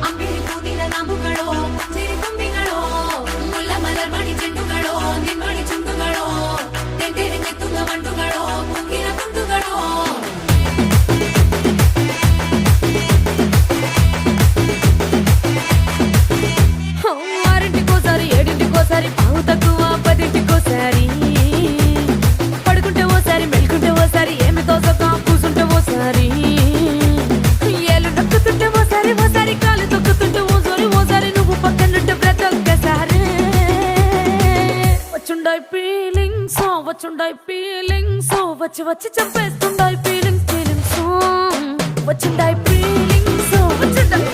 ಅಂಬಿಳಿ ಹೂವಿನ ನಾಮುಗಳು ಸಿರಿ ತುಂಬಿಗಳು ಮುಲ್ಲ ಮಲರ್ ಮಣಿ ಚೆಂಡುಗಳು ನಿಮ್ಮಣಿ ಚುಂಡುಗಳು ತೆಂಟೆರೆ ಕೆತ್ತುವ ಮಂಡುಗಳು ಕುಂಗಿನ ಕುಂಡುಗಳು ఆరింటికోసారి ఏడింటికోసారి పావు తక్కువ పదింటికోసారి పడుకుంటే ఓసారి మెలుకుంటే ఓసారి ఏమి తోసక కూసుంటే ఓసారి ఏళ్ళు నొక్కుతుంటే ఓసారి ఓసారి కాలు తొక్కుతుంటే ఓసారి నువ్వు పక్కనుంటే బ్రతొక్కసారి వచ్చుండాయి ఫీలింగ్స్ వచ్చి వచ్చి చంపేస్తుండాయి ఫీలింగ్స్ వచ్చుండాయి ఫీలింగ్స్ వచ్చుండాయి